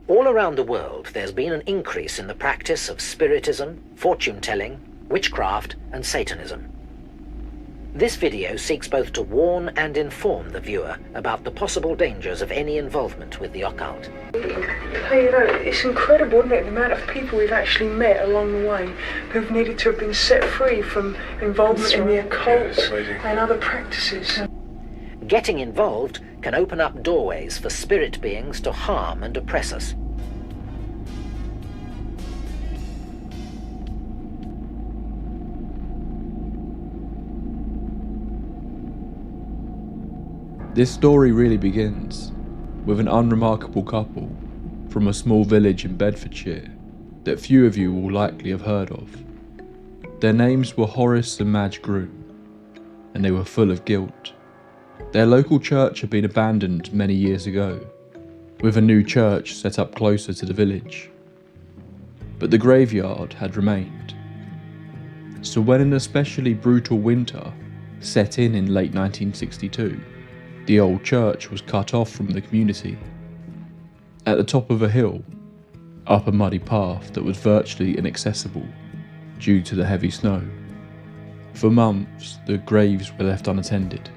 All around the world, there's been an increase in the practice of spiritism, fortune-telling, witchcraft, and Satanism. This video seeks both to warn and inform the viewer about the possible dangers of any involvement with the occult. Hey, it's incredible, isn't it, the amount of people we've actually met along the way who've needed to have been set free from involvement in the occult and other practices. Getting involved can open up doorways for spirit beings to harm and oppress us. This story really begins with an unremarkable couple from a small village in Bedfordshire that few of you will likely have heard of. Their names were Horace and Madge Groom, and they were full of guilt. Their local church had been abandoned many years ago, with a new church set up closer to the village. But the graveyard had remained. So when an especially brutal winter set in late 1962, the old church was cut off from the community. At the top of a hill, up a muddy path that was virtually inaccessible due to the heavy snow. For months, the graves were left unattended,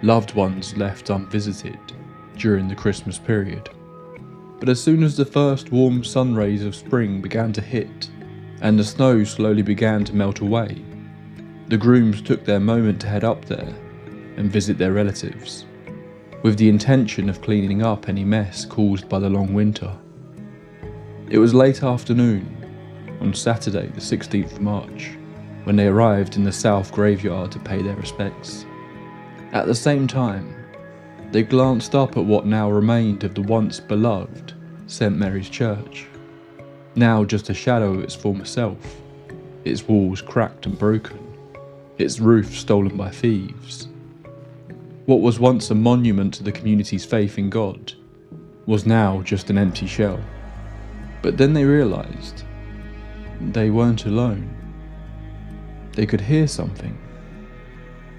loved ones left unvisited during the Christmas period. But as soon as the first warm sun rays of spring began to hit, and the snow slowly began to melt away, the grooms took their moment to head up there and visit their relatives, with the intention of cleaning up any mess caused by the long winter. It was late afternoon, on Saturday the 16th of March, when they arrived in the south graveyard to pay their respects. At the same time, they glanced up at what now remained of the once beloved St. Mary's Church, now just a shadow of its former self, its walls cracked and broken, its roof stolen by thieves. What was once a monument to the community's faith in God was now just an empty shell. But then they realised they weren't alone. They could hear something.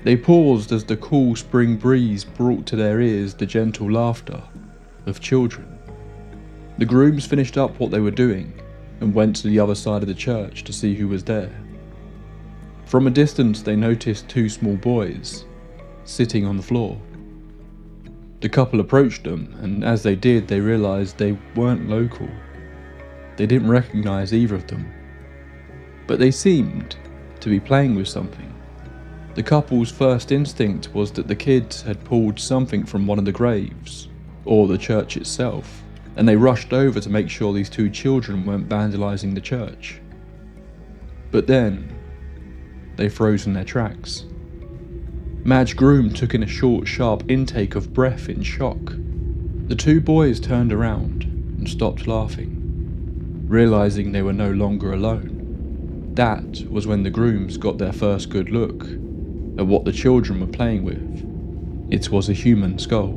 They paused as the cool spring breeze brought to their ears the gentle laughter of children. The grooms finished up what they were doing and went to the other side of the church to see who was there. From a distance they noticed two small boys sitting on the floor. The couple approached them, and as they did, they realised they weren't local. They didn't recognise either of them, but they seemed to be playing with something. The couple's first instinct was that the kids had pulled something from one of the graves, or the church itself, and they rushed over to make sure these two children weren't vandalising the church. But then, they froze in their tracks. Madge Groom took in a short, sharp intake of breath in shock. The two boys turned around and stopped laughing, realising they were no longer alone. That was when the grooms got their first good look at what the children were playing with. It was a human skull.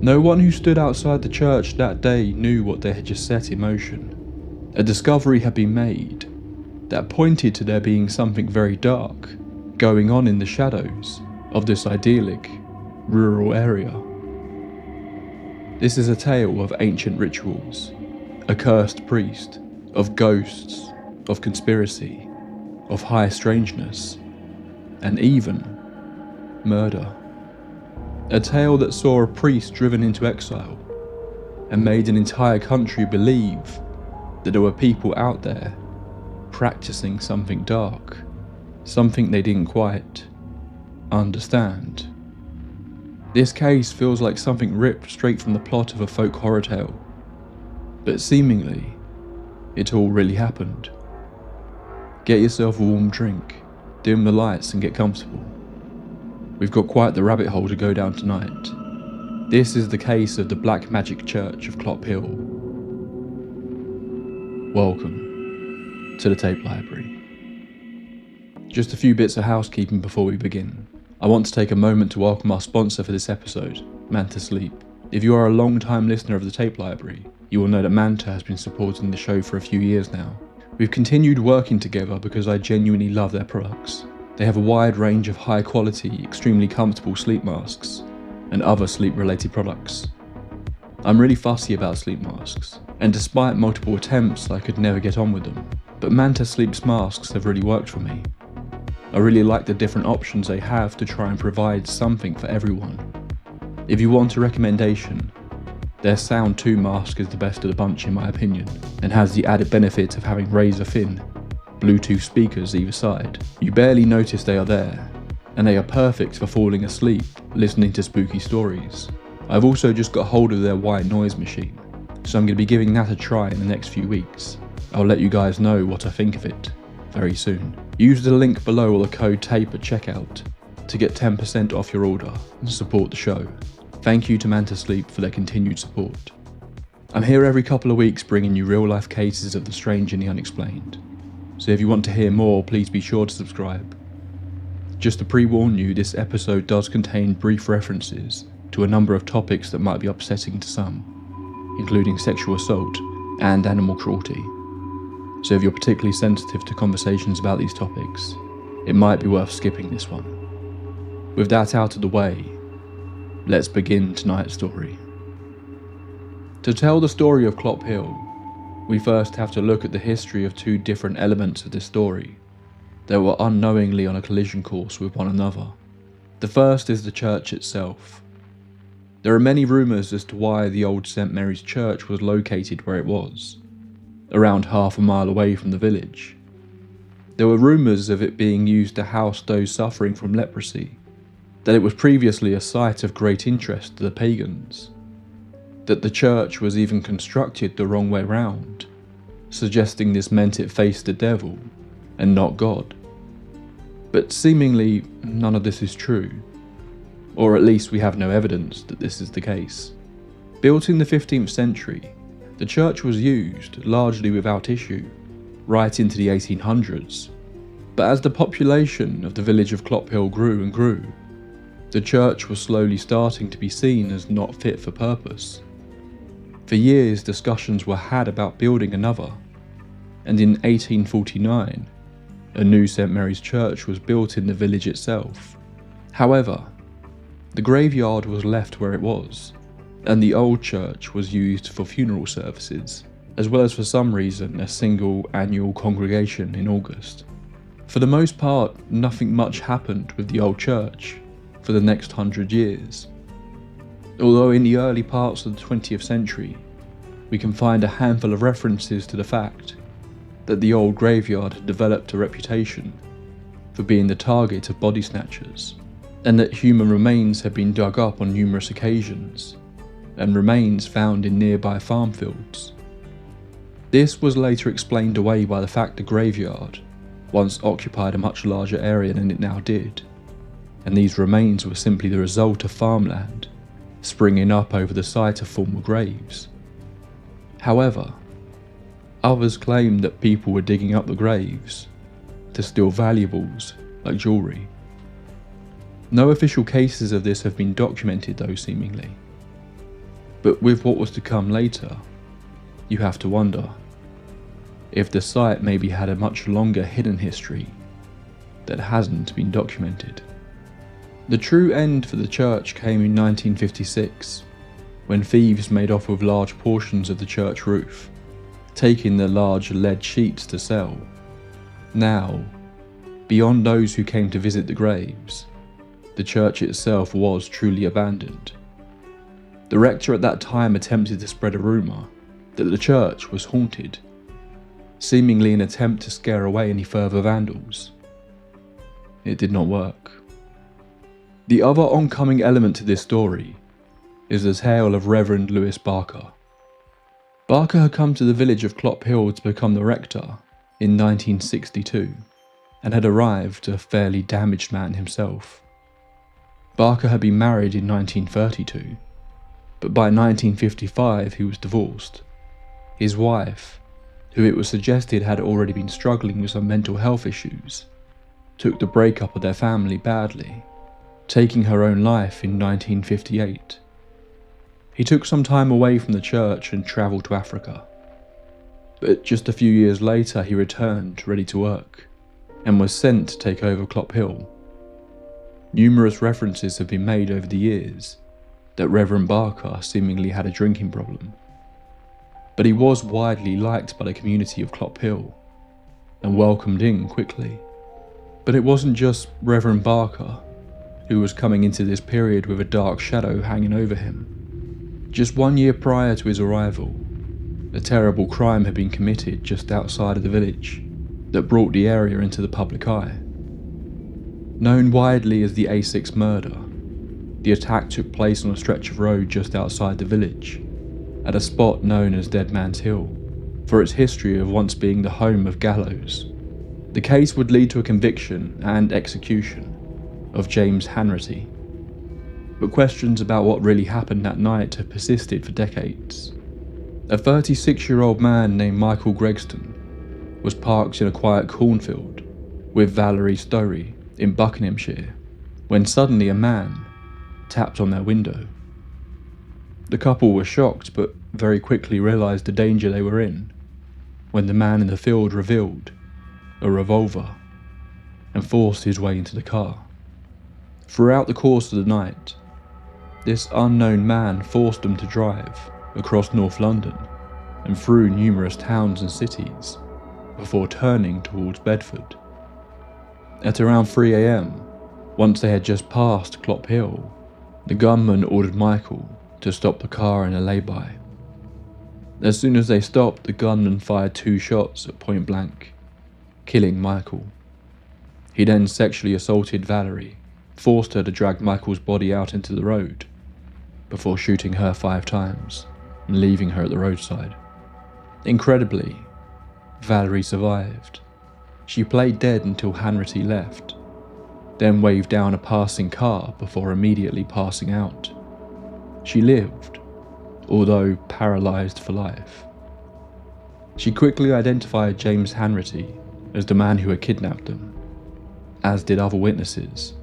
No one who stood outside the church that day knew what they had just set in motion. A discovery had been made that pointed to there being something very dark going on in the shadows of this idyllic, rural area. This is a tale of ancient rituals, a cursed priest, of ghosts, of conspiracy, of high strangeness, and even murder. A tale that saw a priest driven into exile and made an entire country believe that there were people out there practicing something dark, something they didn't quite understand. This case feels like something ripped straight from the plot of a folk horror tale, but seemingly, it all really happened. Get yourself a warm drink, dim the lights and get comfortable. We've got quite the rabbit hole to go down tonight. This is the case of the Black Magic Church of Clophill. Welcome to the Tape Library. Just a few bits of housekeeping before we begin. I want to take a moment to welcome our sponsor for this episode, Manta Sleep. If you are a long-time listener of the Tape Library, you will know that Manta has been supporting the show for a few years now. We've continued working together because I genuinely love their products. They have a wide range of high quality, extremely comfortable sleep masks and other sleep related products. I'm really fussy about sleep masks, and despite multiple attempts I could never get on with them, but Manta Sleep's masks have really worked for me. I really like the different options they have to try and provide something for everyone. If you want a recommendation, their Sound 2 mask is the best of the bunch in my opinion, and has the added benefit of having razor thin Bluetooth speakers either side. You barely notice they are there, and they are perfect for falling asleep listening to spooky stories. I've also just got hold of their white noise machine, so I'm going to be giving that a try in the next few weeks. I'll let you guys know what I think of it very soon. Use the link below or the code TAPE at checkout to get 10% off your order and support the show. Thank you to Manta Sleep for their continued support. I'm here every couple of weeks bringing you real life cases of the strange and the unexplained. So if you want to hear more, please be sure to subscribe. Just to pre-warn you, this episode does contain brief references to a number of topics that might be upsetting to some, including sexual assault and animal cruelty. So if you're particularly sensitive to conversations about these topics, it might be worth skipping this one. With that out of the way, let's begin tonight's story. To tell the story of Clophill, we first have to look at the history of two different elements of this story that were unknowingly on a collision course with one another. The first is the church itself. There are many rumours as to why the old St. Mary's Church was located where it was, around half a mile away from the village. There were rumours of it being used to house those suffering from leprosy, that it was previously a site of great interest to the pagans, that the church was even constructed the wrong way round, suggesting this meant it faced the devil and not God. But seemingly none of this is true, or at least we have no evidence that this is the case. Built in the 15th century, the church was used largely without issue right into the 1800s, but as the population of the village of Clophill grew and grew, the church was slowly starting to be seen as not fit for purpose. For years discussions were had about building another, and in 1849 a new St. Mary's Church was built in the village itself. However, the graveyard was left where it was, and the old church was used for funeral services, as well as for some reason a single annual congregation in August. For the most part, nothing much happened with the old church for the next 100 years. Although in the early parts of the 20th century, we can find a handful of references to the fact that the old graveyard had developed a reputation for being the target of body snatchers, and that human remains had been dug up on numerous occasions, and remains found in nearby farm fields. This was later explained away by the fact the graveyard once occupied a much larger area than it now did, and these remains were simply the result of farmland springing up over the site of former graves. However, others claimed that people were digging up the graves to steal valuables like jewellery. No official cases of this have been documented though, seemingly. But with what was to come later, you have to wonder if the site maybe had a much longer hidden history that hasn't been documented. The true end for the church came in 1956, when thieves made off with large portions of the church roof, taking the large lead sheets to sell. Now, beyond those who came to visit the graves, the church itself was truly abandoned. The rector at that time attempted to spread a rumour that the church was haunted, seemingly an attempt to scare away any further vandals. It did not work. The other oncoming element to this story is the tale of Reverend Lewis Barker. Barker had come to the village of Clophill to become the rector in 1962, and had arrived a fairly damaged man himself. Barker had been married in 1932, but by 1955 he was divorced. His wife, who it was suggested had already been struggling with some mental health issues, took the breakup of their family badly, taking her own life in 1958. He took some time away from the church and travelled to Africa. But just a few years later he returned ready to work. and was sent to take over Clophill. Numerous references have been made over the years that Reverend Barker seemingly had a drinking problem, but he was widely liked by the community of Clophill and welcomed in quickly. But it wasn't just Reverend Barker who was coming into this period with a dark shadow hanging over him. Just 1 year prior to his arrival, a terrible crime had been committed just outside of the village that brought the area into the public eye. Known widely as the A6 murder, the attack took place on a stretch of road just outside the village, at a spot known as Dead Man's Hill, for its history of once being the home of gallows. The case would lead to a conviction and execution of James Hanratty, but questions about what really happened that night have persisted for decades. A 36-year-old man named Michael Gregston was parked in a quiet cornfield with Valerie Story in Buckinghamshire when suddenly a man tapped on their window. The couple were shocked but very quickly realised the danger they were in when the man in the field revealed a revolver and forced his way into the car. Throughout the course of the night, this unknown man forced them to drive across North London and through numerous towns and cities before turning towards Bedford. At around 3 AM, once they had just passed Clophill, the gunman ordered Michael to stop the car in a lay-by. As soon as they stopped, the gunman fired 2 shots at point blank, killing Michael. He then sexually assaulted Valerie, forced her to drag Michael's body out into the road, before shooting her 5 times and leaving her at the roadside. Incredibly, Valerie survived. She played dead until Hanratty left, then waved down a passing car before immediately passing out. She lived, although paralysed for life. She quickly identified James Hanratty as the man who had kidnapped them, as did other witnesses,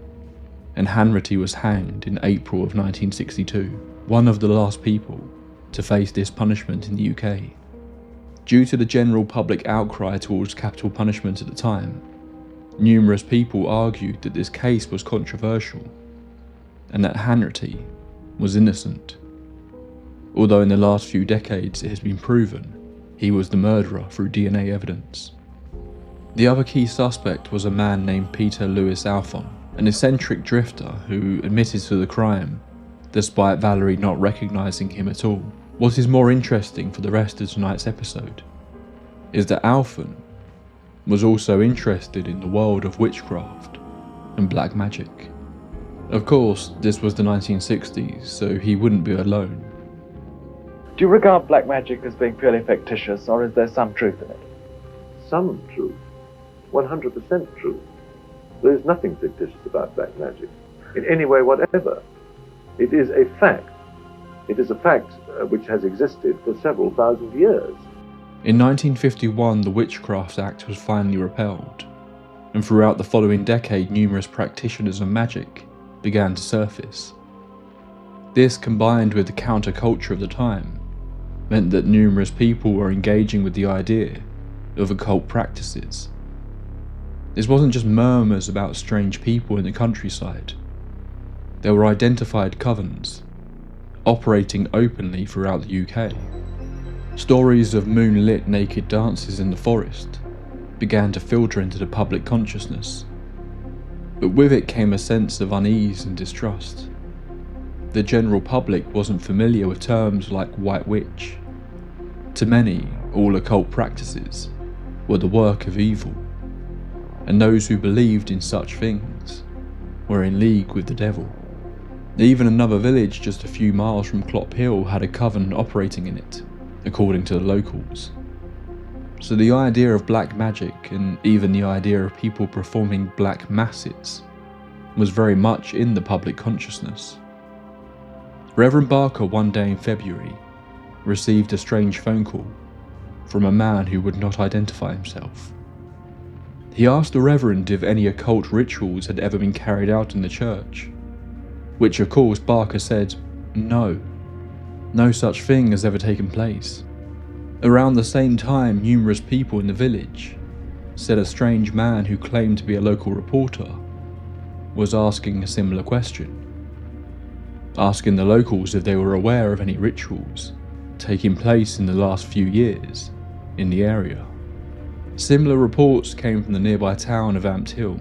and Hanratty was hanged in April of 1962, one of the last people to face this punishment in the UK. Due to the general public outcry towards capital punishment at the time, numerous people argued that this case was controversial and that Hanratty was innocent, although in the last few decades it has been proven he was the murderer through DNA evidence. The other key suspect was a man named Peter Lewis Alphon, an eccentric drifter who admitted to the crime despite Valerie not recognising him at all. What is more interesting for the rest of tonight's episode is that Alphon was also interested in the world of witchcraft and black magic. Of course, this was the 1960s, so he wouldn't be alone. Do you regard black magic as being purely fictitious, or is there some truth in it? Some truth. 100% truth. There is nothing fictitious about black magic, in any way whatever. It is a fact. It is a fact which has existed for several thousand years. In 1951, the Witchcraft Act was finally repealed, and throughout the following decade, numerous practitioners of magic began to surface. This, combined with the counterculture of the time, meant that numerous people were engaging with the idea of occult practices. This wasn't just murmurs about strange people in the countryside. There were identified covens, operating openly throughout the UK. Stories of moonlit naked dances in the forest began to filter into the public consciousness, but with it came a sense of unease and distrust. The general public wasn't familiar with terms like White Witch. To many, all occult practices were the work of evil, and those who believed in such things were in league with the devil. Even another village just a few miles from Clophill had a coven operating in it, according to the locals. So the idea of black magic, and even the idea of people performing black masses, was very much in the public consciousness. Reverend Barker one day in February received a strange phone call from a man who would not identify himself. He asked the Reverend if any occult rituals had ever been carried out in the church, which of course Barker said no such thing has ever taken place. Around the same time, numerous people in the village said a strange man who claimed to be a local reporter was asking a similar question, asking the locals if they were aware of any rituals taking place in the last few years in the area. Similar reports came from the nearby town of Amped Hill.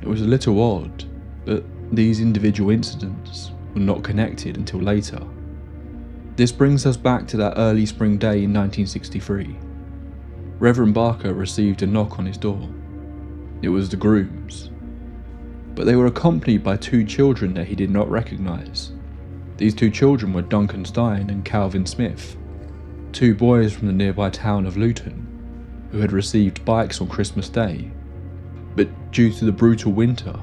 It was a little odd, but these individual incidents were not connected until later. This brings us back to that early spring day in 1963. Reverend Barker received a knock on his door. It was the grooms, but they were accompanied by two children that he did not recognise. These two children were Duncan Stein and Calvin Smith, two boys from the nearby town of Luton, who had received bikes on Christmas Day, but due to the brutal winter,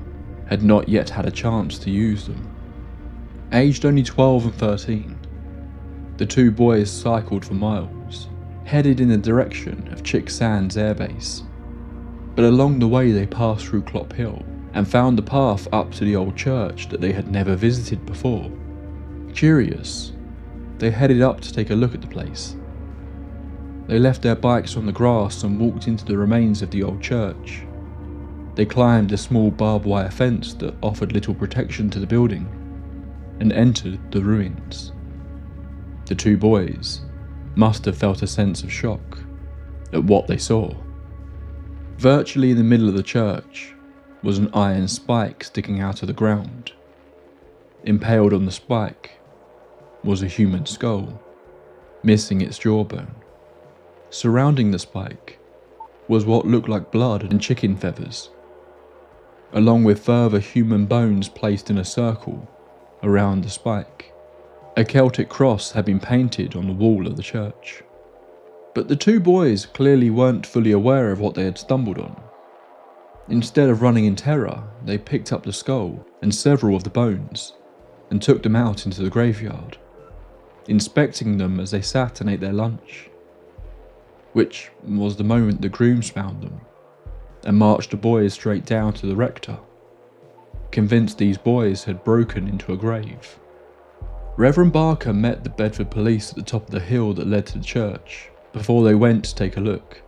had not yet had a chance to use them. Aged only 12 and 13, the two boys cycled for miles, headed in the direction of Chick Sands Air Base. But along the way they passed through Clophill and found the path up to the old church that they had never visited before. Curious, they headed up to take a look at the place. They left their bikes on the grass and walked into the remains of the old church. They climbed a small barbed wire fence that offered little protection to the building and entered the ruins. The two boys must have felt a sense of shock at what they saw. Virtually in the middle of the church was an iron spike sticking out of the ground. Impaled on the spike was a human skull, missing its jawbone. Surrounding the spike was what looked like blood and chicken feathers, along with further human bones placed in a circle around the spike. A Celtic cross had been painted on the wall of the church. But the two boys clearly weren't fully aware of what they had stumbled on. Instead of running in terror, they picked up the skull and several of the bones and took them out into the graveyard, inspecting them as they sat and ate their lunch, which was the moment the grooms found them and marched the boys straight down to the rector, convinced these boys had broken into a grave. Reverend Barker met the Bedford police at the top of the hill that led to the church before they went to take a look.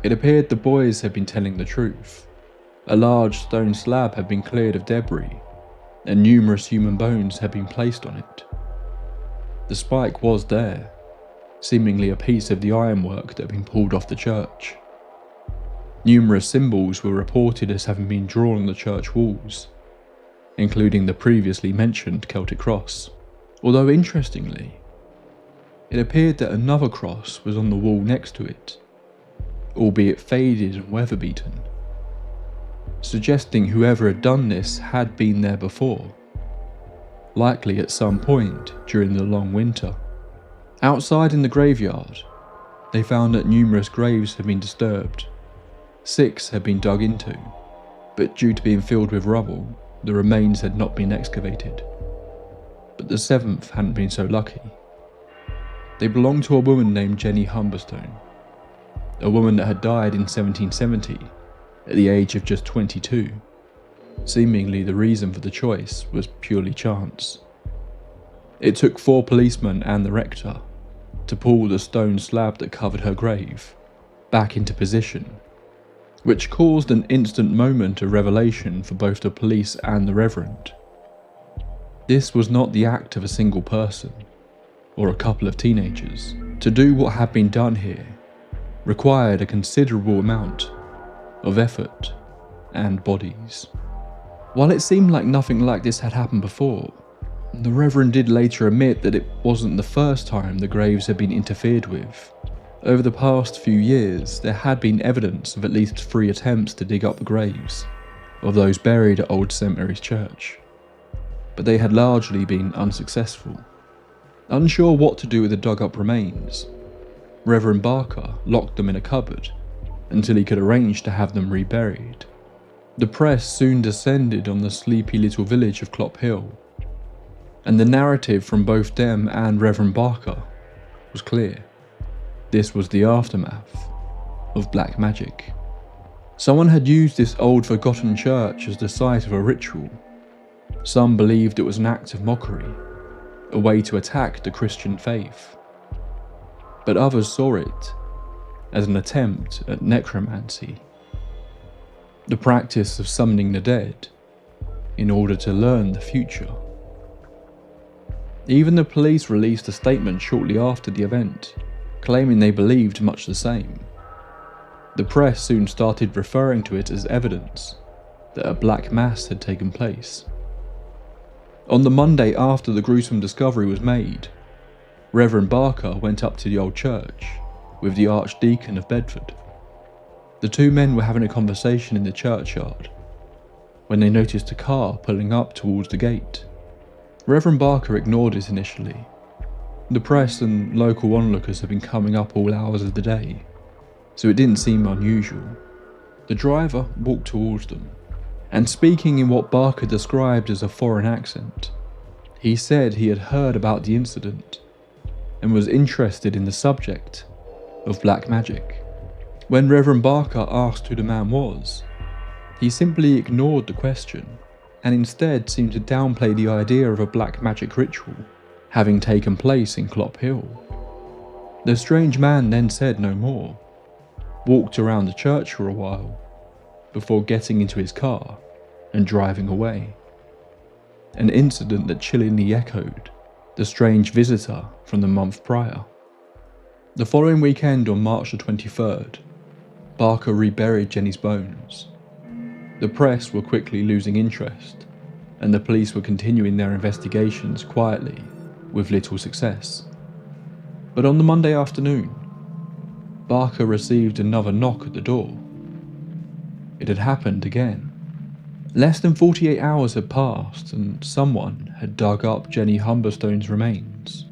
It appeared the boys had been telling the truth. A large stone slab had been cleared of debris, and numerous human bones had been placed on it. The spike was there, seemingly a piece of the ironwork that had been pulled off the church. Numerous symbols were reported as having been drawn on the church walls, including the previously mentioned Celtic cross. Although interestingly, it appeared that another cross was on the wall next to it, albeit faded and weather-beaten, suggesting whoever had done this had been there before, likely at some point during the long winter. Outside in the graveyard, they found that numerous graves had been disturbed. 6 had been dug into, but due to being filled with rubble, the remains had not been excavated. But the 7th hadn't been so lucky. They belonged to a woman named Jenny Humberstone, a woman that had died in 1770 at the age of just 22. Seemingly the reason for the choice was purely chance. It took 4 policemen and the rector to pull the stone slab that covered her grave back into position, which caused an instant moment of revelation for both the police and the reverend. This was not the act of a single person, or a couple of teenagers. To do what had been done here required a considerable amount of effort and bodies. While it seemed like nothing like this had happened before, the reverend did later admit that it wasn't the first time the graves had been interfered with. Over the past few years, there had been evidence of at least 3 attempts to dig up the graves of those buried at Old St Mary's Church, but they had largely been unsuccessful. Unsure what to do with the dug-up remains, Reverend Barker locked them in a cupboard until he could arrange to have them reburied. The press soon descended on the sleepy little village of Clophill, and the narrative from both them and Reverend Barker was clear. This was the aftermath of black magic. Someone had used this old forgotten church as the site of a ritual. Some believed it was an act of mockery, a way to attack the Christian faith. But others saw it as an attempt at necromancy, the practice of summoning the dead in order to learn the future. Even the police released a statement shortly after the event, claiming they believed much the same. The press soon started referring to it as evidence that a black mass had taken place. On the Monday after the gruesome discovery was made, Reverend Barker went up to the old church with the Archdeacon of Bedford. The two men were having a conversation in the churchyard when they noticed a car pulling up towards the gate. Reverend Barker ignored it initially. The press and local onlookers had been coming up all hours of the day, so it didn't seem unusual. The driver walked towards them, and speaking in what Barker described as a foreign accent, he said he had heard about the incident and was interested in the subject of black magic. When Reverend Barker asked who the man was, he simply ignored the question and instead seemed to downplay the idea of a black magic ritual having taken place in Clophill. The strange man then said no more, walked around the church for a while, before getting into his car and driving away. An incident that chillingly echoed the strange visitor from the month prior. The following weekend on March the 23rd, Barker reburied Jenny's bones. The press were quickly losing interest, and the police were continuing their investigations quietly, with little success. But on the Monday afternoon, Barker received another knock at the door. It had happened again. Less than 48 hours had passed and someone had dug up Jenny Humberstone's remains.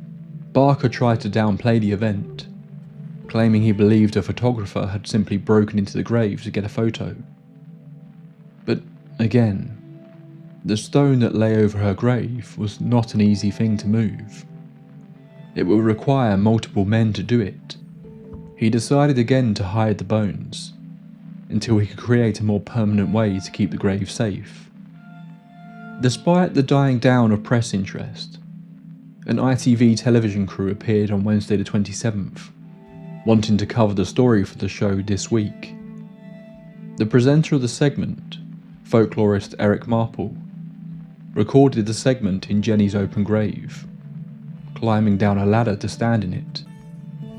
Barker tried to downplay the event, claiming he believed a photographer had simply broken into the grave to get a photo. But again, the stone that lay over her grave was not an easy thing to move. It would require multiple men to do it. He decided again to hide the bones, until he could create a more permanent way to keep the grave safe. Despite the dying down of press interest, an ITV television crew appeared on Wednesday the 27th, wanting to cover the story for the show this week. The presenter of the segment, folklorist Eric Marple, recorded the segment in Jenny's open grave, climbing down a ladder to stand in it.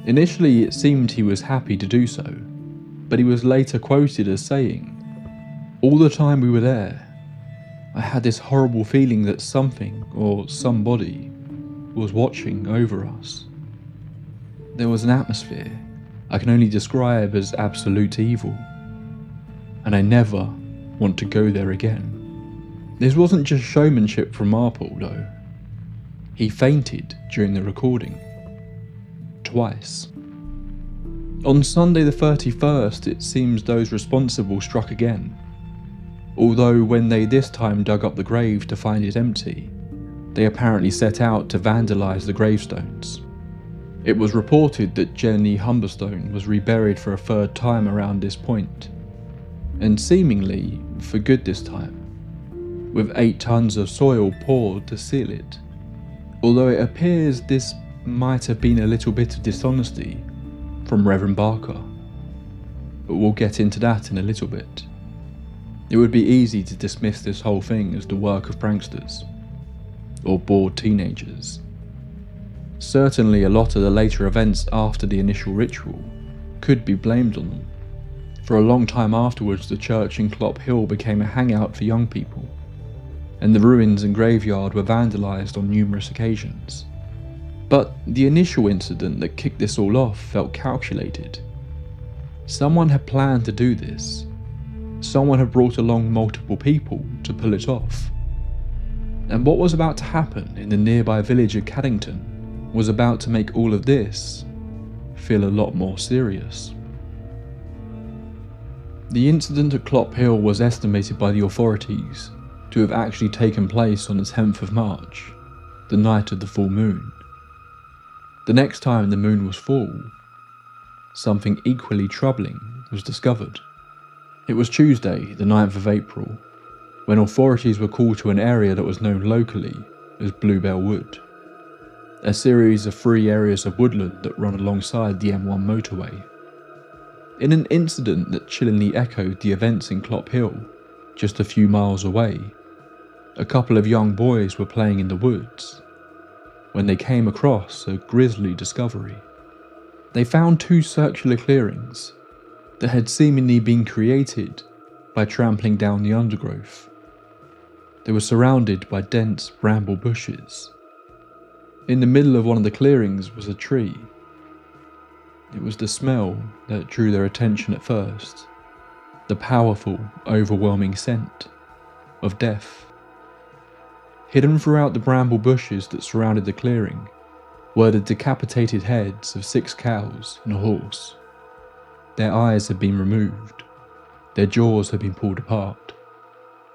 Initially it seemed he was happy to do so, but he was later quoted as saying, "All the time we were there, I had this horrible feeling that something or somebody was watching over us. There was an atmosphere I can only describe as absolute evil, and I never want to go there again." This wasn't just showmanship from Marple though. He fainted during the recording. Twice. On Sunday the 31st, it seems those responsible struck again. Although when they this time dug up the grave to find it empty, they apparently set out to vandalise the gravestones. It was reported that Jenny Humberstone was reburied for a third time around this point, and seemingly for good this time, with 8 tons of soil poured to seal it. Although it appears this might have been a little bit of dishonesty from Reverend Barker, but we'll get into that in a little bit. It would be easy to dismiss this whole thing as the work of pranksters, or bored teenagers. Certainly a lot of the later events after the initial ritual could be blamed on them. For a long time afterwards, the church in Clophill became a hangout for young people, and the ruins and graveyard were vandalised on numerous occasions. But the initial incident that kicked this all off felt calculated. Someone had planned to do this. Someone had brought along multiple people to pull it off. And what was about to happen in the nearby village of Caddington was about to make all of this feel a lot more serious. The incident at Clophill was estimated by the authorities to have actually taken place on the 10th of March, the night of the full moon. The next time the moon was full, something equally troubling was discovered. It was Tuesday, the 9th of April, when authorities were called to an area that was known locally as Bluebell Wood, a series of 3 areas of woodland that run alongside the M1 motorway. In an incident that chillingly echoed the events in Clophill, just a few miles away, a couple of young boys were playing in the woods when they came across a grisly discovery. They found two circular clearings that had seemingly been created by trampling down the undergrowth. They were surrounded by dense bramble bushes. In the middle of one of the clearings was a tree. It was the smell that drew their attention at first, the powerful, overwhelming scent of death. Hidden throughout the bramble bushes that surrounded the clearing were the decapitated heads of 6 cows and a horse. Their eyes had been removed, their jaws had been pulled apart,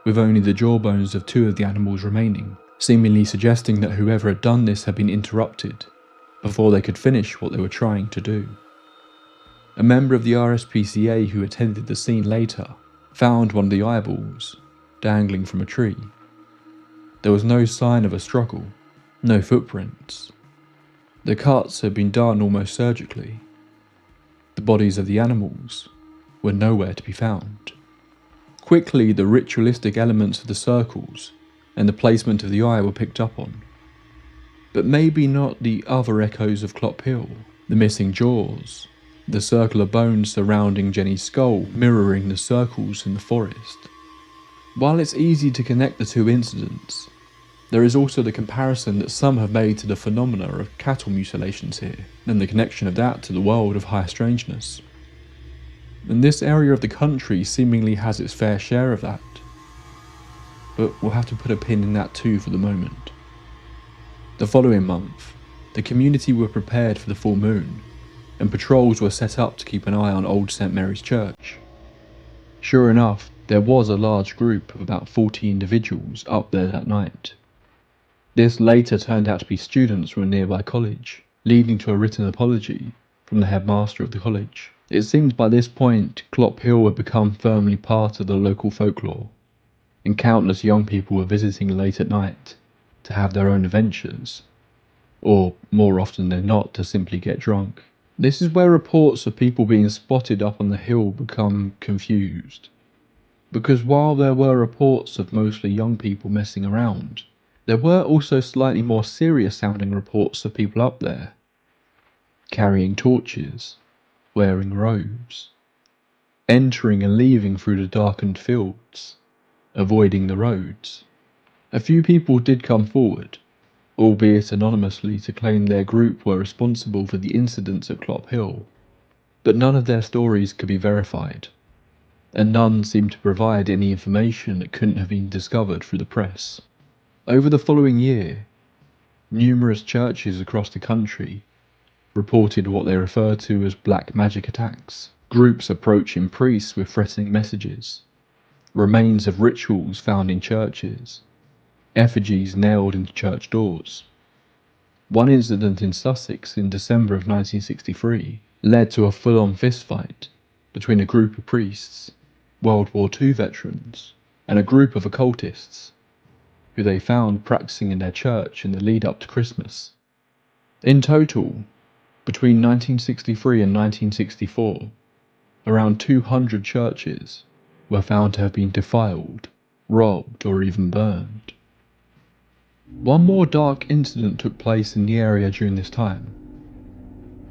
with only the jawbones of 2 of the animals remaining, seemingly suggesting that whoever had done this had been interrupted before they could finish what they were trying to do. A member of the RSPCA who attended the scene later found one of the eyeballs dangling from a tree. There was no sign of a struggle, no footprints. The cuts had been done almost surgically. The bodies of the animals were nowhere to be found. Quickly, the ritualistic elements of the circles and the placement of the eye were picked up on. But maybe not the other echoes of Clophill, the missing jaws, the circle of bones surrounding Jenny's skull mirroring the circles in the forest. While it's easy to connect the two incidents, there is also the comparison that some have made to the phenomena of cattle mutilations here, and the connection of that to the world of high strangeness. And this area of the country seemingly has its fair share of that. But we'll have to put a pin in that too for the moment. The following month, the community were prepared for the full moon, and patrols were set up to keep an eye on Old St. Mary's Church. Sure enough, there was a large group of about 40 individuals up there that night. This later turned out to be students from a nearby college, leading to a written apology from the headmaster of the college. It seems by this point Clophill had become firmly part of the local folklore, and countless young people were visiting late at night to have their own adventures, or more often than not to simply get drunk. This is where reports of people being spotted up on the hill become confused, because while there were reports of mostly young people messing around, there were also slightly more serious sounding reports of people up there, carrying torches, wearing robes, entering and leaving through the darkened fields, avoiding the roads. A few people did come forward, albeit anonymously, to claim their group were responsible for the incidents at Clophill, but none of their stories could be verified, and none seemed to provide any information that couldn't have been discovered through the press. Over the following year, numerous churches across the country reported what they referred to as black magic attacks, groups approaching priests with threatening messages, remains of rituals found in churches, effigies nailed into church doors. One incident in Sussex in December of 1963 led to a full-on fistfight between a group of priests, World War II veterans, and a group of occultists, who they found practicing in their church in the lead up to Christmas. In total, between 1963 and 1964, around 200 churches were found to have been defiled, robbed, or even burned. One more dark incident took place in the area during this time.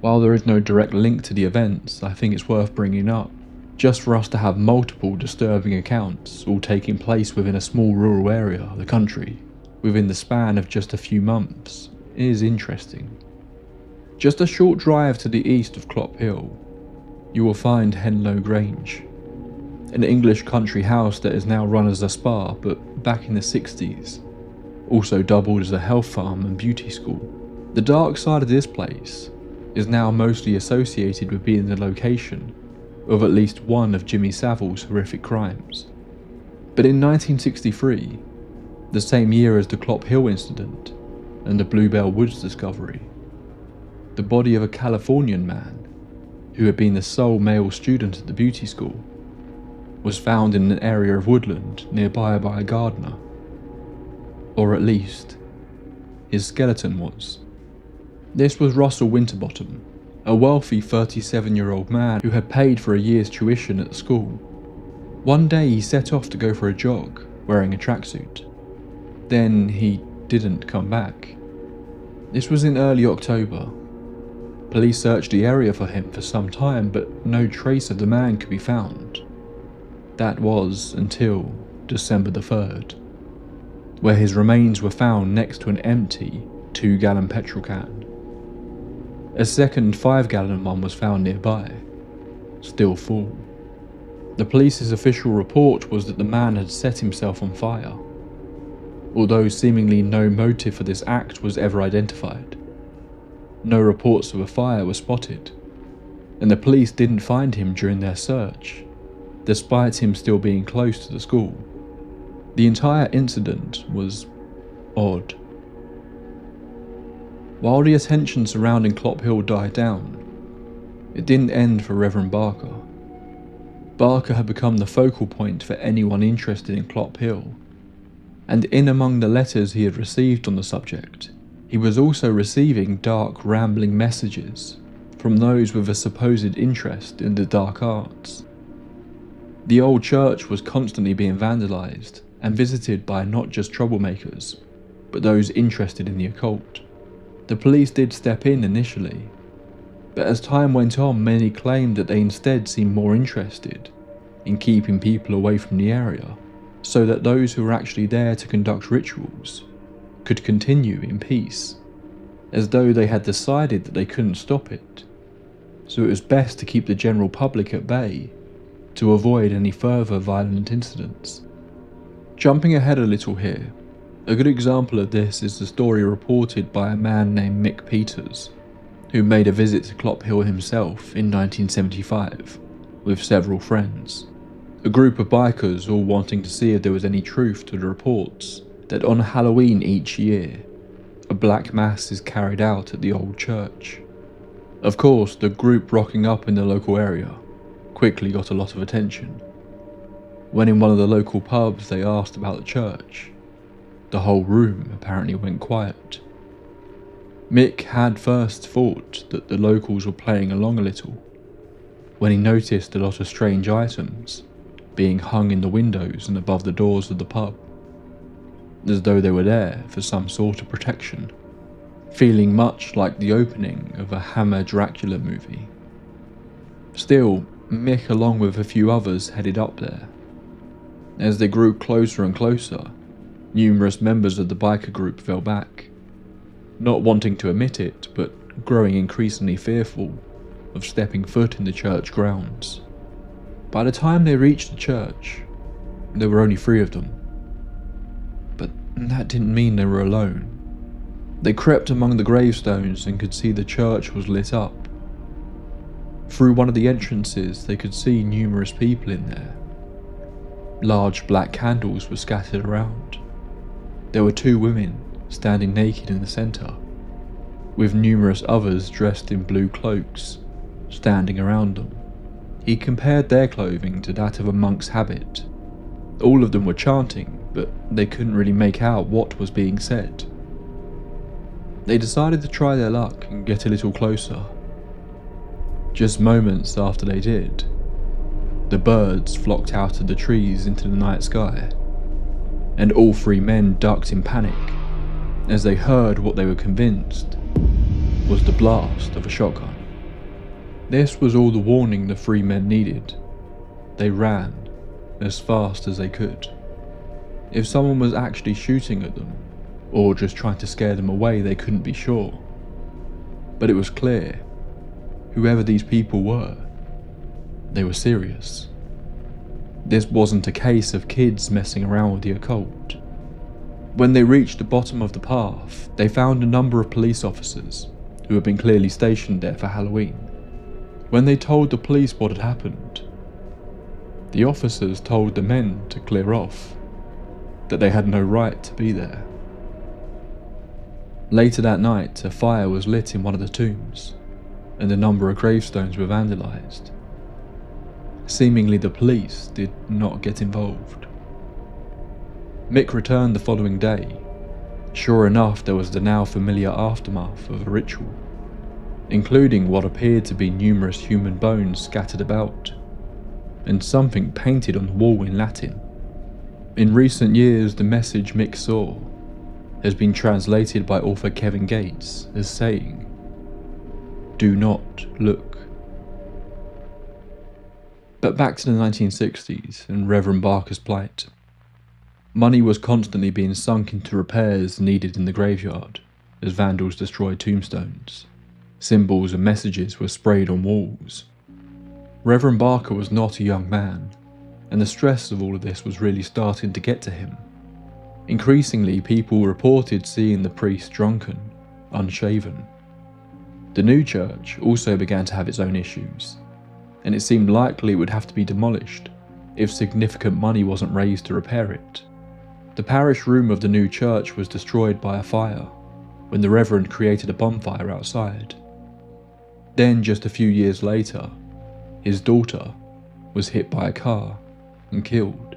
While there is no direct link to the events, I think it's worth bringing up, just for us to have multiple disturbing accounts all taking place within a small rural area of the country, within the span of just a few months, is interesting. Just a short drive to the east of Clophill, you will find Henlow Grange, an English country house that is now run as a spa, but back in the 60s, also doubled as a health farm and beauty school. The dark side of this place is now mostly associated with being the location of at least one of Jimmy Savile's horrific crimes. But in 1963, the same year as the Clophill incident and the Bluebell Woods discovery, the body of a Californian man who had been the sole male student at the beauty school was found in an area of woodland nearby by a gardener. Or at least, his skeleton was. This was Russell Winterbottom, a wealthy 37-year-old man who had paid for a year's tuition at the school. One day he set off to go for a jog, wearing a tracksuit. Then he didn't come back. This was in early October. Police searched the area for him for some time, but no trace of the man could be found. That was until December the 3rd, where his remains were found next to an empty 2-gallon petrol can. A second 5-gallon one was found nearby, still full. The police's official report was that the man had set himself on fire, although seemingly no motive for this act was ever identified. No reports of a fire were spotted, and the police didn't find him during their search, despite him still being close to the school. The entire incident was odd. While the attention surrounding Clophill died down, it didn't end for Reverend Barker. Barker had become the focal point for anyone interested in Clophill, and in among the letters he had received on the subject, he was also receiving dark, rambling messages from those with a supposed interest in the dark arts. The old church was constantly being vandalised and visited by not just troublemakers, but those interested in the occult. The police did step in initially, but as time went on, many claimed that they instead seemed more interested in keeping people away from the area, so that those who were actually there to conduct rituals could continue in peace, as though they had decided that they couldn't stop it, so it was best to keep the general public at bay to avoid any further violent incidents. Jumping ahead a little here, a good example of this is the story reported by a man named Mick Peters, who made a visit to Clophill himself in 1975 with several friends. A group of bikers all wanting to see if there was any truth to the reports that on Halloween each year, a black mass is carried out at the old church. Of course, the group rocking up in the local area quickly got a lot of attention. When in one of the local pubs they asked about the church, the whole room apparently went quiet. Mick had first thought that the locals were playing along a little, when he noticed a lot of strange items being hung in the windows and above the doors of the pub, as though they were there for some sort of protection, feeling much like the opening of a Hammer Dracula movie. Still, Mick along with a few others headed up there. As they grew closer and closer, numerous members of the biker group fell back, not wanting to admit it, but growing increasingly fearful of stepping foot in the church grounds. By the time they reached the church, there were only 3 of them. But that didn't mean they were alone. They crept among the gravestones and could see the church was lit up. Through one of the entrances, they could see numerous people in there. Large black candles were scattered around. There were 2 women standing naked in the centre, with numerous others dressed in blue cloaks standing around them. He compared their clothing to that of a monk's habit. All of them were chanting, but they couldn't really make out what was being said. They decided to try their luck and get a little closer. Just moments after they did, the birds flocked out of the trees into the night sky, and all 3 men ducked in panic as they heard what they were convinced was the blast of a shotgun. This was all the warning the 3 men needed. They ran as fast as they could. If someone was actually shooting at them, or just trying to scare them away, they couldn't be sure. But it was clear, whoever these people were, they were serious. This wasn't a case of kids messing around with the occult. When they reached the bottom of the path, they found a number of police officers who had been clearly stationed there for Halloween. When they told the police what had happened, the officers told the men to clear off, that they had no right to be there. Later that night, a fire was lit in one of the tombs, and a number of gravestones were vandalised. Seemingly the police did not get involved. Mick returned the following day. Sure enough, there was the now familiar aftermath of a ritual. including what appeared to be numerous human bones scattered about, and something painted on the wall in Latin. In recent years, the message Mick saw has been translated by author Kevin Gates as saying, "Do not look." But back to the 1960s and Reverend Barker's plight. Money was constantly being sunk into repairs needed in the graveyard as vandals destroyed tombstones. Symbols and messages were sprayed on walls. Reverend Barker was not a young man, and the stress of all of this was really starting to get to him. Increasingly, people reported seeing the priest drunken, unshaven. The new church also began to have its own issues, and it seemed likely it would have to be demolished if significant money wasn't raised to repair it. The parish room of the new church was destroyed by a fire when the Reverend created a bonfire outside. Then, just a few years later, his daughter was hit by a car and killed.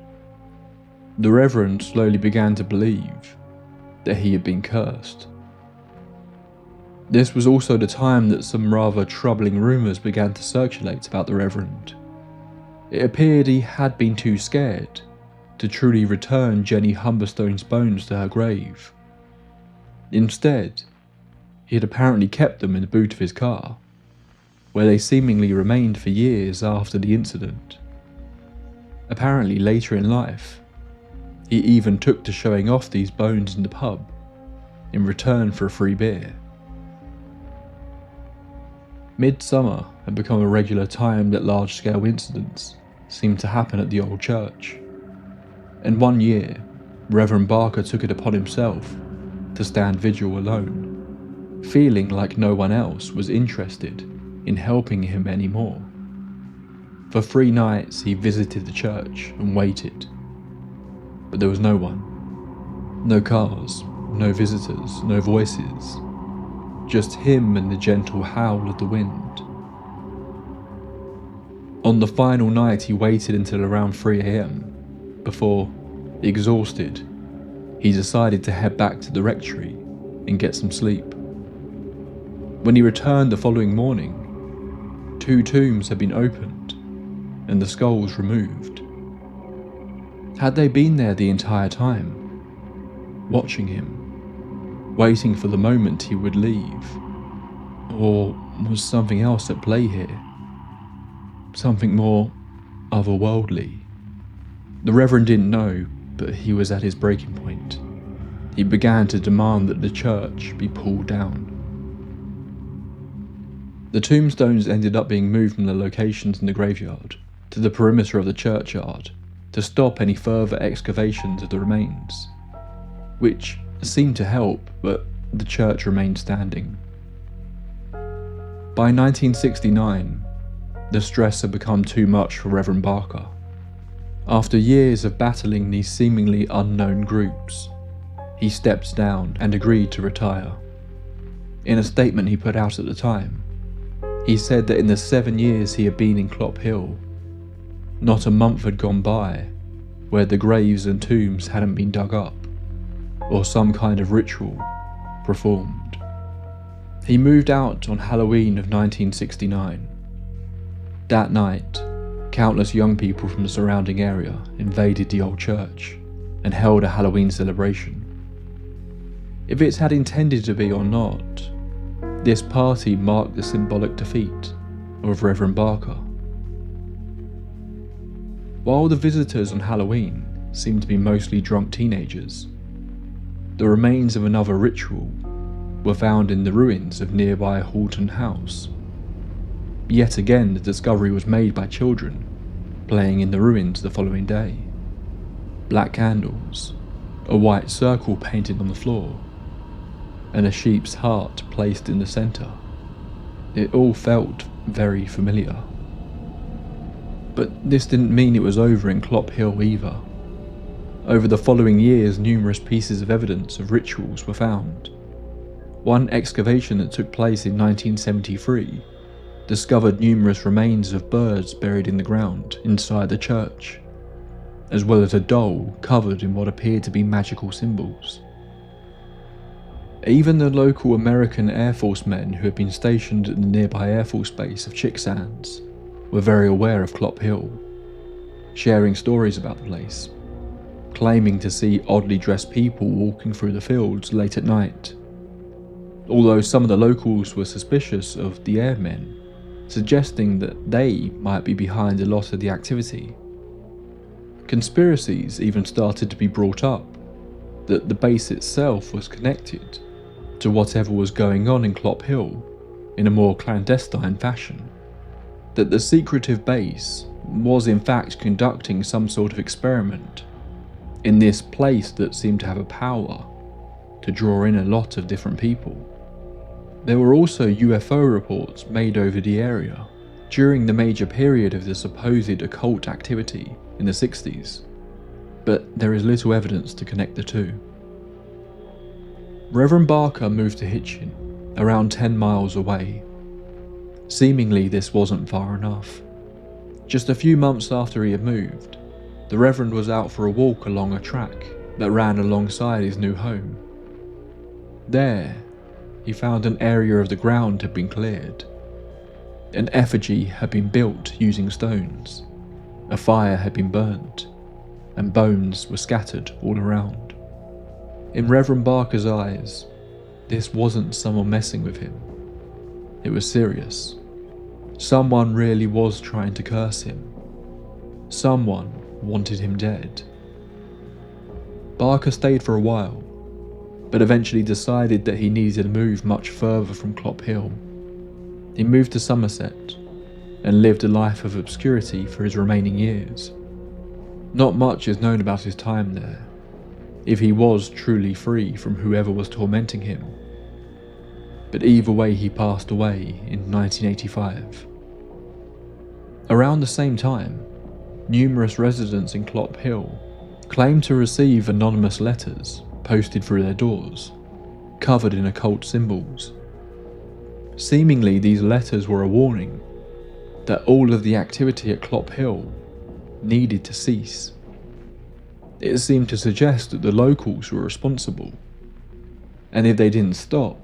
The Reverend slowly began to believe that he had been cursed. This was also the time that some rather troubling rumours began to circulate about the Reverend. It appeared he had been too scared to truly return Jenny Humberstone's bones to her grave. Instead, he had apparently kept them in the boot of his car, where they seemingly remained for years after the incident. Apparently later in life, he even took to showing off these bones in the pub in return for a free beer. Midsummer had become a regular time that large-scale incidents seemed to happen at the old church, and one year, Reverend Barker took it upon himself to stand vigil alone, feeling like no one else was interested in helping him anymore. For 3 nights he visited the church and waited, but there was no one. No cars, no visitors, no voices. Just him and the gentle howl of the wind. On the final night he waited until around 3 AM before, exhausted, he decided to head back to the rectory and get some sleep. When he returned the following morning, 2 tombs had been opened and the skulls removed. Had they been there the entire time, watching him, waiting for the moment he would leave? Or was something else at play here? Something more otherworldly? The Reverend didn't know, but he was at his breaking point. He began to demand that the church be pulled down. The tombstones ended up being moved from the locations in the graveyard to the perimeter of the churchyard to stop any further excavations of the remains, which seemed to help, but the church remained standing. By 1969, the stress had become too much for Reverend Barker. After years of battling these seemingly unknown groups, he stepped down and agreed to retire. In a statement he put out at the time, he said that in the 7 years he had been in Clophill, not a month had gone by where the graves and tombs hadn't been dug up, or some kind of ritual performed. He moved out on Halloween of 1969. That night, countless young people from the surrounding area invaded the old church and held a Halloween celebration. If it had intended to be or not, this party marked the symbolic defeat of Reverend Barker. While the visitors on Halloween seemed to be mostly drunk teenagers, the remains of another ritual were found in the ruins of nearby hauntedhouse. Yet again, the discovery was made by children playing in the ruins the following day. Black candles, a white circle painted on the floor, and a sheep's heart placed in the centre. It all felt very familiar. But this didn't mean it was over in Clophill either. Over the following years, numerous pieces of evidence of rituals were found. One excavation that took place in 1973 discovered numerous remains of birds buried in the ground inside the church, as well as a doll covered in what appeared to be magical symbols. Even the local American Air Force men who had been stationed at the nearby Air Force base of Chicksands were very aware of Clophill, sharing stories about the place, claiming to see oddly dressed people walking through the fields late at night. Although some of the locals were suspicious of the airmen, suggesting that they might be behind a lot of the activity. Conspiracies even started to be brought up that the base itself was connected to whatever was going on in Clophill in a more clandestine fashion, that the secretive base was in fact conducting some sort of experiment in this place that seemed to have a power to draw in a lot of different people. There were also UFO reports made over the area during the major period of the supposed occult activity in the 60s, but there is little evidence to connect the two. Reverend Barker moved to Hitchin, around 10 miles away. Seemingly this wasn't far enough. Just a few months after he had moved, the Reverend was out for a walk along a track that ran alongside his new home. There, he found an area of the ground had been cleared. An effigy had been built using stones, a fire had been burnt, and bones were scattered all around. In Reverend Barker's eyes, this wasn't someone messing with him. It was serious. Someone really was trying to curse him. Someone wanted him dead. Barker stayed for a while, but eventually decided that he needed to move much further from Clophill. He moved to Somerset and lived a life of obscurity for his remaining years. Not much is known about his time there, if he was truly free from whoever was tormenting him. But either way, he passed away in 1985. Around the same time, numerous residents in Clophill claimed to receive anonymous letters posted through their doors, covered in occult symbols. Seemingly these letters were a warning that all of the activity at Clophill needed to cease. It seemed to suggest that the locals were responsible, and if they didn't stop,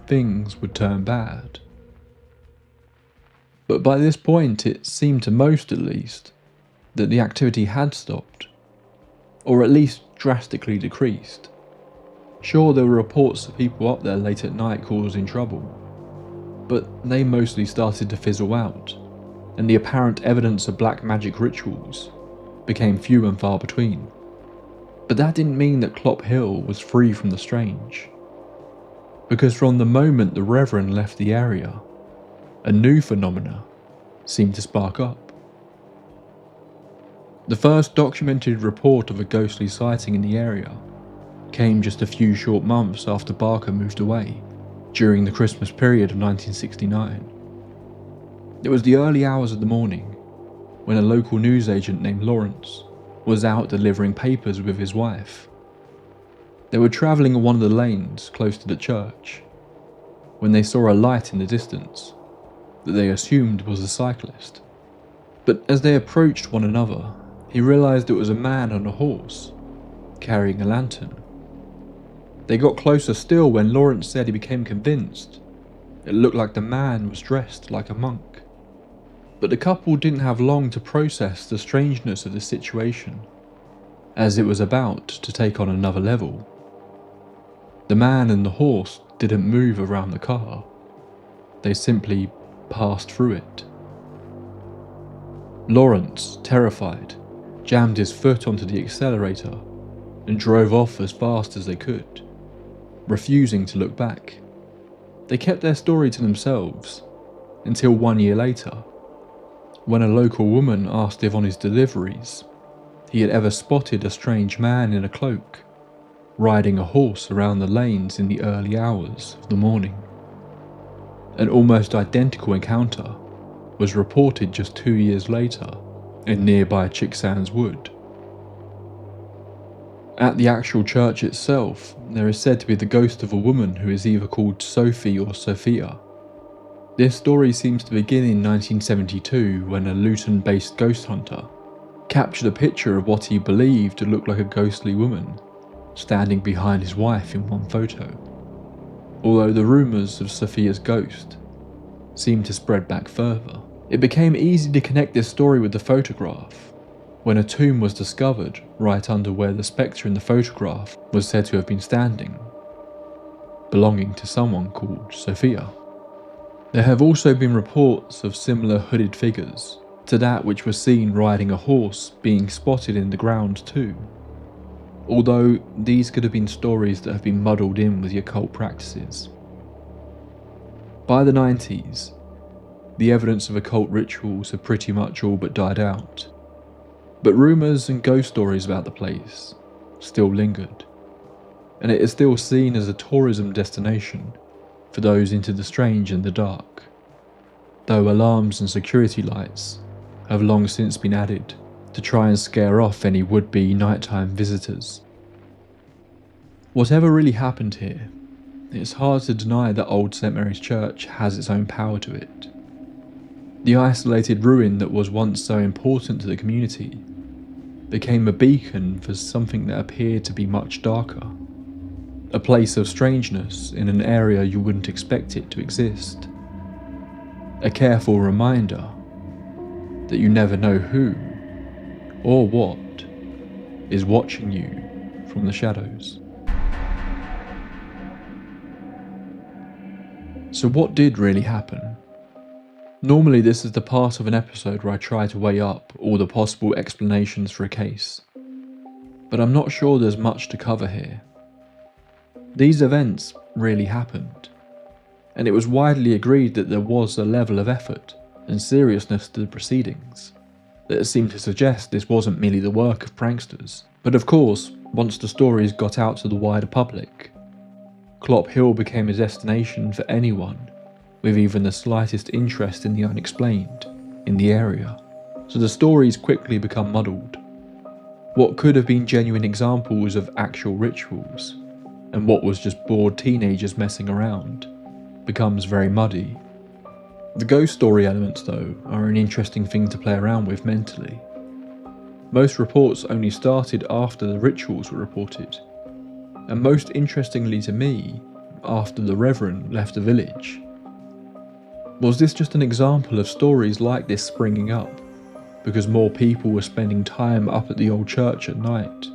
things would turn bad. But by this point it seemed to most at least that the activity had stopped, or at least drastically decreased. Sure, there were reports of people up there late at night causing trouble, but they mostly started to fizzle out, and the apparent evidence of black magic rituals became few and far between. But that didn't mean that Clophill was free from the strange, because from the moment the Reverend left the area, a new phenomena seemed to spark up. The first documented report of a ghostly sighting in the area came just a few short months after Barker moved away, during the Christmas period of 1969. It was the early hours of the morning, when a local newsagent named Lawrence was out delivering papers with his wife. They were travelling on one of the lanes close to the church, when they saw a light in the distance that they assumed was a cyclist. But as they approached one another, he realised it was a man on a horse, carrying a lantern. They got closer still when Lawrence said he became convinced it looked like the man was dressed like a monk. But the couple didn't have long to process the strangeness of the situation, as it was about to take on another level. The man and the horse didn't move around the car, they simply passed through it. Lawrence, terrified, jammed his foot onto the accelerator and drove off as fast as they could, refusing to look back. They kept their story to themselves until 1 year later, when a local woman asked if on his deliveries he had ever spotted a strange man in a cloak riding a horse around the lanes in the early hours of the morning. An almost identical encounter was reported just 2 years later in nearby Chicksands Wood. At the actual church itself, there is said to be the ghost of a woman who is either called Sophie or Sophia. This story seems to begin in 1972 when a Luton-based ghost hunter captured a picture of what he believed to look like a ghostly woman standing behind his wife in one photo. Although the rumours of Sophia's ghost seemed to spread back further, it became easy to connect this story with the photograph when a tomb was discovered right under where the spectre in the photograph was said to have been standing, belonging to someone called Sophia. There have also been reports of similar hooded figures to that which was seen riding a horse being spotted in the ground too, although these could have been stories that have been muddled in with the occult practices. By the 90s, the evidence of occult rituals had pretty much all but died out, but rumours and ghost stories about the place still lingered, and it is still seen as a tourism destination for those into the strange and the dark, though alarms and security lights have long since been added to try and scare off any would-be nighttime visitors. Whatever really happened here, it's hard to deny that Old St Mary's Church has its own power to it. The isolated ruin that was once so important to the community became a beacon for something that appeared to be much darker, a place of strangeness in an area you wouldn't expect it to exist, a careful reminder that you never know who or what is watching you from the shadows. So what did really happen? Normally this is the part of an episode where I try to weigh up all the possible explanations for a case, but I'm not sure there's much to cover here. These events really happened, and it was widely agreed that there was a level of effort and seriousness to the proceedings that seemed to suggest this wasn't merely the work of pranksters. But of course, once the stories got out to the wider public, Clophill became a destination for anyone with even the slightest interest in the unexplained in the area, so the stories quickly become muddled. What could have been genuine examples of actual rituals, and what was just bored teenagers messing around, becomes very muddy. The ghost story elements, though, are an interesting thing to play around with mentally. Most reports only started after the rituals were reported, and most interestingly to me, after the Reverend left the village. Was this just an example of stories like this springing up because more people were spending time up at the old church at night?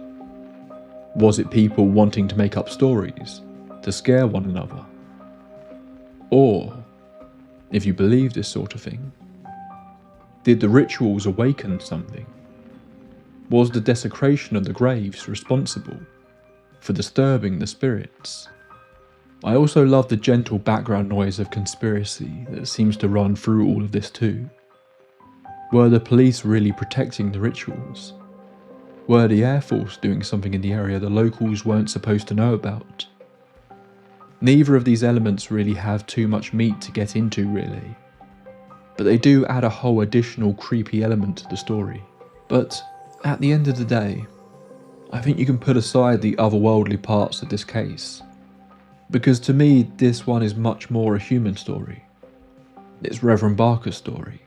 Was it people wanting to make up stories to scare one another? Or, if you believe this sort of thing, did the rituals awaken something? Was the desecration of the graves responsible for disturbing the spirits? I also love the gentle background noise of conspiracy that seems to run through all of this too. Were the police really protecting the rituals? Were the Air Force doing something in the area the locals weren't supposed to know about? Neither of these elements really have too much meat to get into really, but they do add a whole additional creepy element to the story. But at the end of the day, I think you can put aside the otherworldly parts of this case, because to me this one is much more a human story. It's Reverend Barker's story,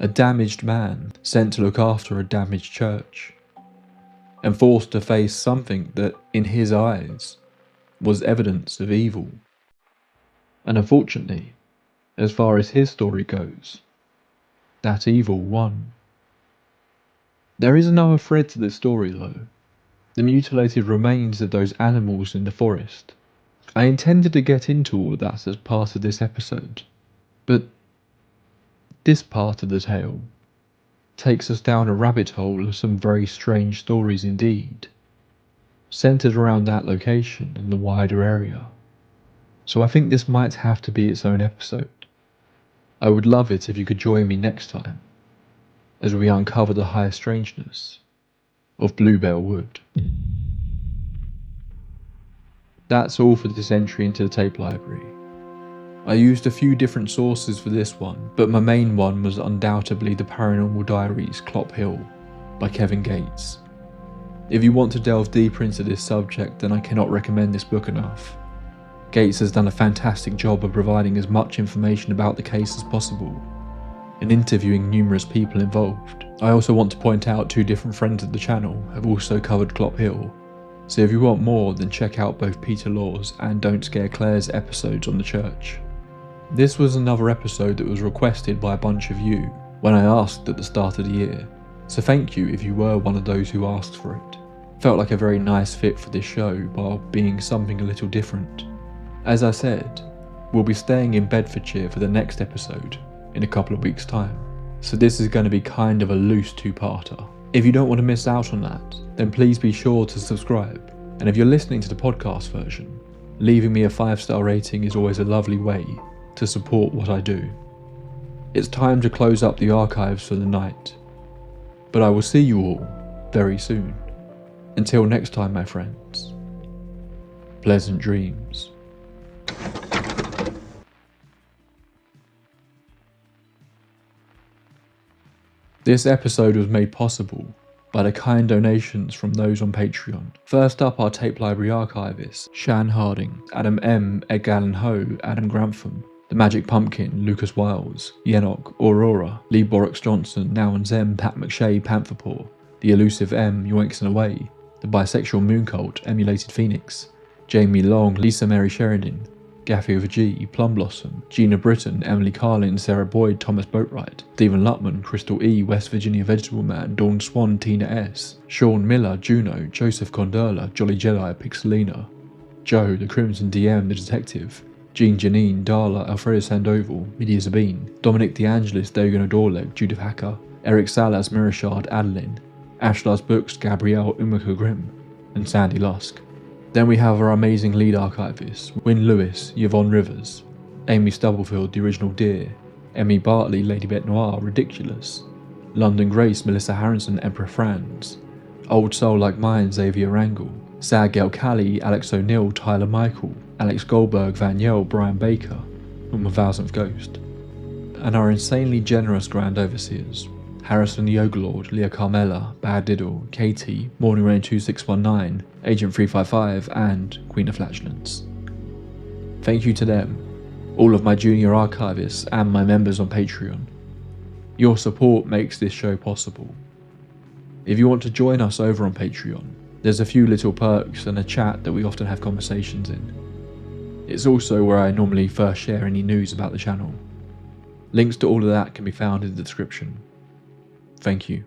a damaged man sent to look after a damaged church, and forced to face something that, in his eyes, was evidence of evil. And unfortunately, as far as his story goes, that evil won. There is another thread to this story though, the mutilated remains of those animals in the forest. I intended to get into all of that as part of this episode, but this part of the tale takes us down a rabbit hole of some very strange stories indeed, centered around that location and the wider area. So I think this might have to be its own episode. I would love it if you could join me next time as we uncover the higher strangeness of Bluebell Wood. That's all for this entry into the tape library. I used a few different sources for this one, but my main one was undoubtedly the Paranormal Diaries Clophill by Kevin Gates. If you want to delve deeper into this subject, then I cannot recommend this book enough. Gates has done a fantastic job of providing as much information about the case as possible, and interviewing numerous people involved. I also want to point out 2 different friends of the channel have also covered Clophill, So if you want more, then check out both Peter Law's and Don't Scare Claire's episodes on the church. This was another episode that was requested by a bunch of you when I asked at the start of the year, so thank you if you were one of those who asked for it. Felt like a very nice fit for this show while being something a little different. As I said, we'll be staying in Bedfordshire for the next episode in a couple of weeks' time, so this is going to be kind of a loose two-parter. If you don't want to miss out on that, then please be sure to subscribe, and if you're listening to the podcast version, leaving me a 5-star rating is always a lovely way to support what I do. It's time to close up the archives for the night, but I will see you all very soon. Until next time, my friends, pleasant dreams. This episode was made possible by the kind donations from those on Patreon. First up, our tape library archivists, Shan Harding, Adam M, Edgar Allan Ho, Adam Grantham, The Magic Pumpkin, Lucas Wiles, Yenok, Aurora, Lee Borix Johnson, Now and Zem, Pat McShay, Pantherpaw, The Elusive M, Yoinks and Away, The Bisexual Moon Cult, Emulated Phoenix, Jamie Long, Lisa Mary Sheridan, Gaffy over G, Plum Blossom, Gina Britton, Emily Carlin, Sarah Boyd, Thomas Boatwright, Stephen Lutman, Crystal E, West Virginia Vegetable Man, Dawn Swan, Tina S, Sean Miller, Juno, Joseph Conderla, Jolly Jedi, Pixelina, Joe, The Crimson DM, The Detective, Jean Janine, Darla, Alfredo Sandoval, Midia Zabine, Dominic DeAngelis, Dagon Odorleg, Judith Hacker, Eric Salas, Mirashard, Adeline, Ashlars Books, Gabrielle Umaka Grimm, and Sandy Lusk. Then we have our amazing lead archivists, Wynne Lewis, Yvonne Rivers, Amy Stubblefield, The Original Deer, Emmy Bartley, Lady Bette Noir, Ridiculous, London Grace, Melissa Harrison, Emperor Franz, Old Soul Like Mine, Xavier Wrangle, Sad Gal Callie, Alex O'Neill, Tyler Michael, Alex Goldberg, Van Yell, Brian Baker, and my 1000th Ghost. And our insanely generous Grand Overseers, Harrison the Overlord, Leah Carmella, Bad Diddle, Katie, Morning Rain 2619, Agent 355, and Queen of Flatulence. Thank you to them, all of my junior archivists and my members on Patreon. Your support makes this show possible. If you want to join us over on Patreon, there's a few little perks and a chat that we often have conversations in. It's also where I normally first share any news about the channel. Links to all of that can be found in the description. Thank you.